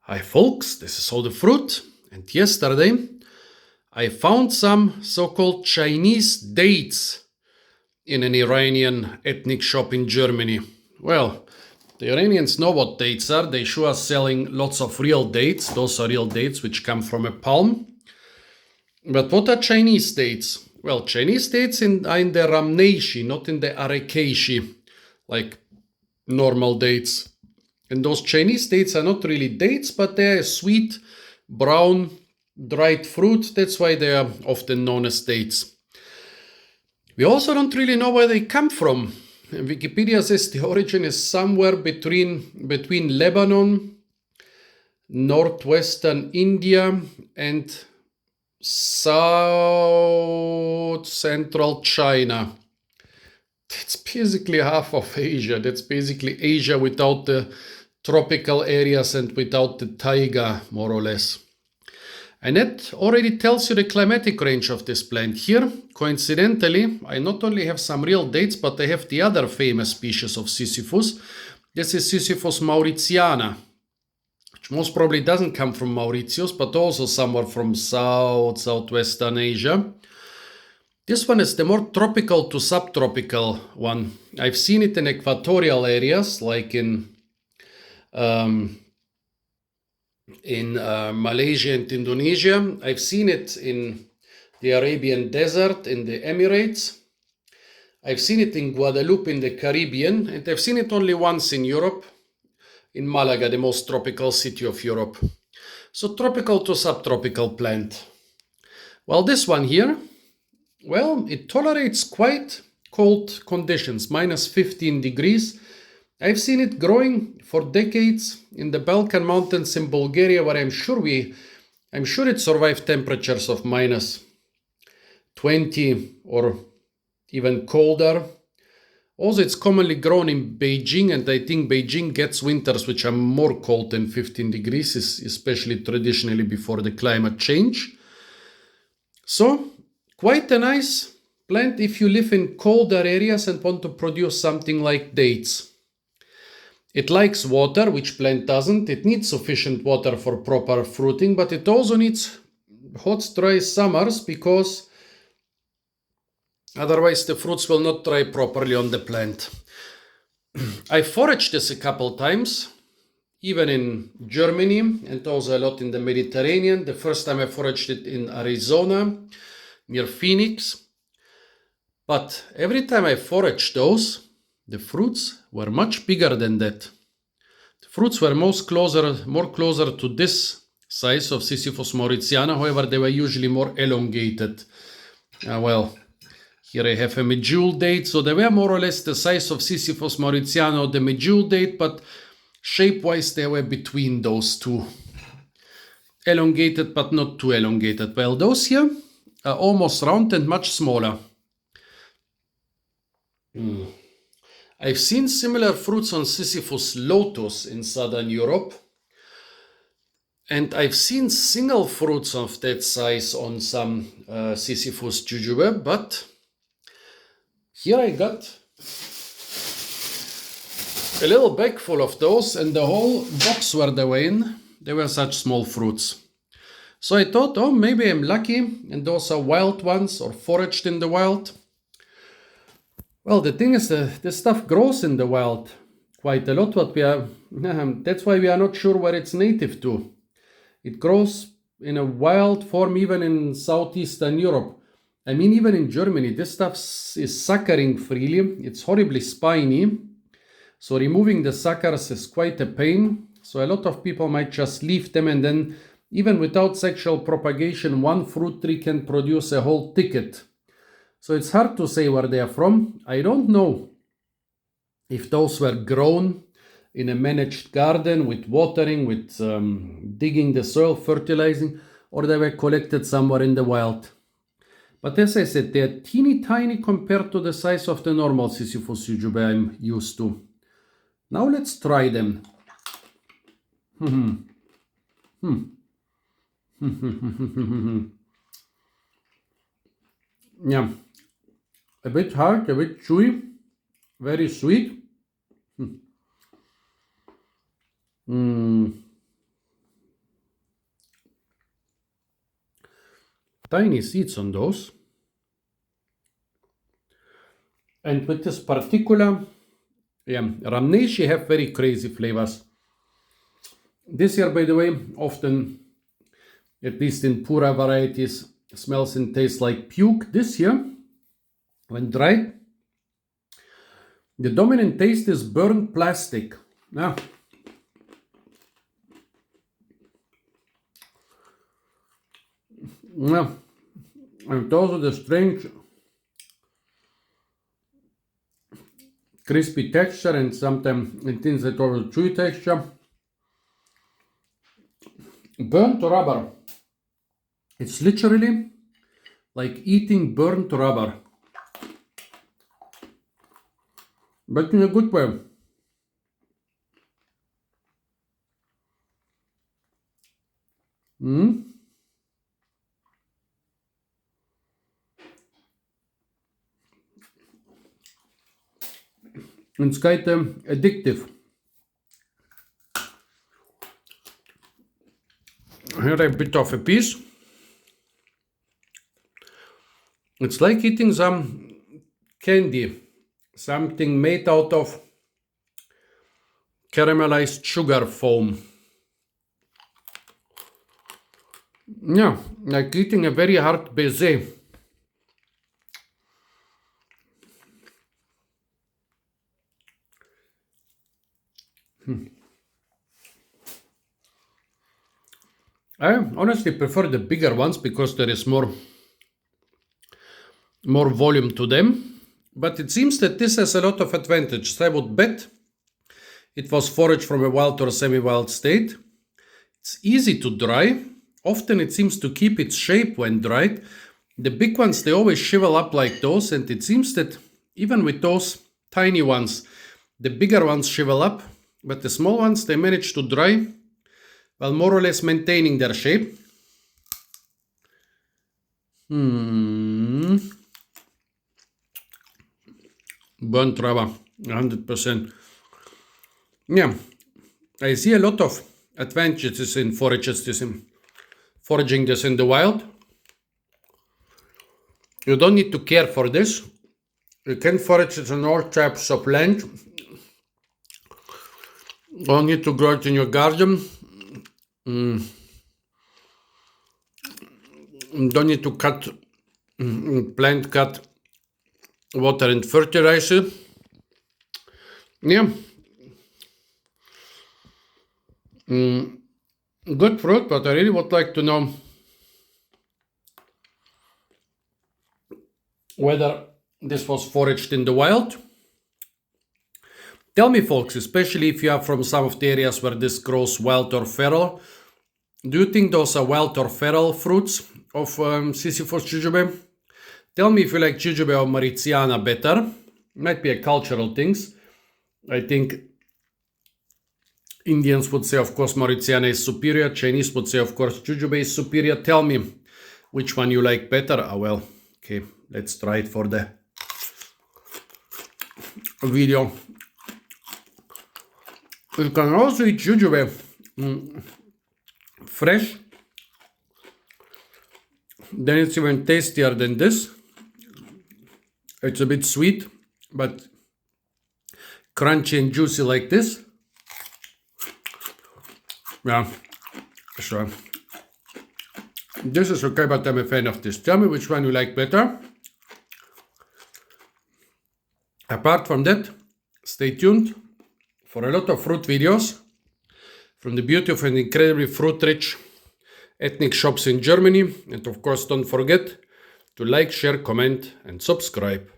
Hi folks, this is All the Fruit, and yesterday I found some so-called Chinese dates in an Iranian ethnic shop in Germany. Well, the Iranians know what dates are. They show us selling lots of real dates. Those are real dates which come from a palm. But what are Chinese dates? Well, Chinese dates are in the Ramneishi, not in the Arekeishi, like normal dates. And those Chinese dates are not really dates, but they're a sweet, brown, dried fruit. That's why they are often known as dates. We also don't really know where they come from. Wikipedia says the origin is somewhere between Lebanon, northwestern India, and south central China. That's basically half of Asia. That's basically Asia without the tropical areas and without the taiga, more or less. And that already tells you the climatic range of this plant. Here, coincidentally, I not only have some real dates, but I have the other famous species of Ziziphus. This is Ziziphus mauritiana, which most probably doesn't come from Mauritius, but also somewhere from southwestern Asia. This one is the more tropical to subtropical one. I've seen it in equatorial areas, like in Malaysia and Indonesia. I've seen it in the Arabian Desert in the Emirates. I've seen it in Guadeloupe in the Caribbean, and I've seen it only once in Europe, in Malaga, the most tropical city of Europe. So tropical to subtropical plant. Well, this one here, well, it tolerates quite cold conditions, minus 15 degrees. I've seen it growing for decades in the Balkan Mountains in Bulgaria, where I'm sure it survived temperatures of minus 20 or even colder. Also, it's commonly grown in Beijing, and I think Beijing gets winters which are more cold than 15 degrees, especially traditionally before the climate change. So, quite a nice plant if you live in colder areas and want to produce something like dates. It likes water, which plant doesn't. It needs sufficient water for proper fruiting, but it also needs hot, dry summers because otherwise the fruits will not dry properly on the plant. I foraged this a couple times, even in Germany and also a lot in the Mediterranean. The first time I foraged it in Arizona, near Phoenix. But every time I foraged those, the fruits were much bigger than that. The fruits were more closer to this size of Ziziphus mauritiana. However, they were usually more elongated. Well, here I have a medjool date, so they were more or less the size of Ziziphus mauritiana or the medjool date, but shape-wise they were between those two. Elongated, but not too elongated. Well, those here are almost round and much smaller. I've seen similar fruits on Ziziphus lotus in southern Europe, and I've seen single fruits of that size on some Ziziphus jujube, but here I got a little bag full of those, and the whole box where they were in, they were such small fruits. So I thought, oh, maybe I'm lucky, and those are wild ones or foraged in the wild. Well, the thing is, this stuff grows in the wild quite a lot. That's why we are not sure where it's native to. It grows in a wild form even in southeastern Europe. I mean, even in Germany, this stuff is suckering freely. It's horribly spiny. So removing the suckers is quite a pain. So a lot of people might just leave them, and then even without sexual propagation, one fruit tree can produce a whole thicket. So it's hard to say where they are from. I don't know if those were grown in a managed garden with watering, with digging the soil, fertilizing, or they were collected somewhere in the wild. But as I said, they are teeny tiny compared to the size of the normal Ziziphus jujube I'm used to. Now let's try them. Yeah. A bit hard, a bit chewy, very sweet. tiny seeds on those. And with this particular Ramneshi have very crazy flavors. This year, by the way, often, at least in Pura varieties, smells and tastes like puke. This year, when dried, the dominant taste is burnt plastic. Yeah. Yeah. And also the strange crispy texture, and sometimes it is a total chewy texture. Burnt rubber. It's literally like eating burnt rubber, but in a good way. It's quite addictive. Here I bit off a piece. It's like eating some candy, something made out of caramelized sugar foam. Yeah, like eating a very hard baiser. I honestly prefer the bigger ones because there is more volume to them, but it seems that this has a lot of advantages. I would bet it was foraged from a wild or semi-wild state. It's easy to dry. Often it seems to keep its shape when dried. The big ones, they always shrivel up like those, and it seems that even with those tiny ones, the bigger ones shrivel up, but the small ones, they manage to dry while more or less maintaining their shape. Burnt rubber, 100%. Yeah, I see a lot of advantages in foraging this in the wild. You don't need to care for this. You can forage it on all types of land. You don't need to grow it in your garden. You don't need to cut, water and fertilizer. Yeah. Good fruit, but I really would like to know whether this was foraged in the wild. Tell me, folks, especially if you are from some of the areas where this grows wild or feral, do you think those are wild or feral fruits of Ziziphus jujube? Tell me if you like jujube or mauritiana better. Might be a cultural things. I think Indians would say, of course, mauritiana is superior. Chinese would say, of course, jujube is superior. Tell me which one you like better. Ah, well, okay, let's try it for the video. You can also eat jujube fresh. Then it's even tastier than this. It's a bit sweet, but crunchy and juicy like this. Yeah, sure. This is okay, but I'm a fan of this. Tell me which one you like better. Apart from that, stay tuned for a lot of fruit videos from the beautiful and incredibly fruit-rich ethnic shops in Germany. And of course, don't forget to like, share, comment, and subscribe.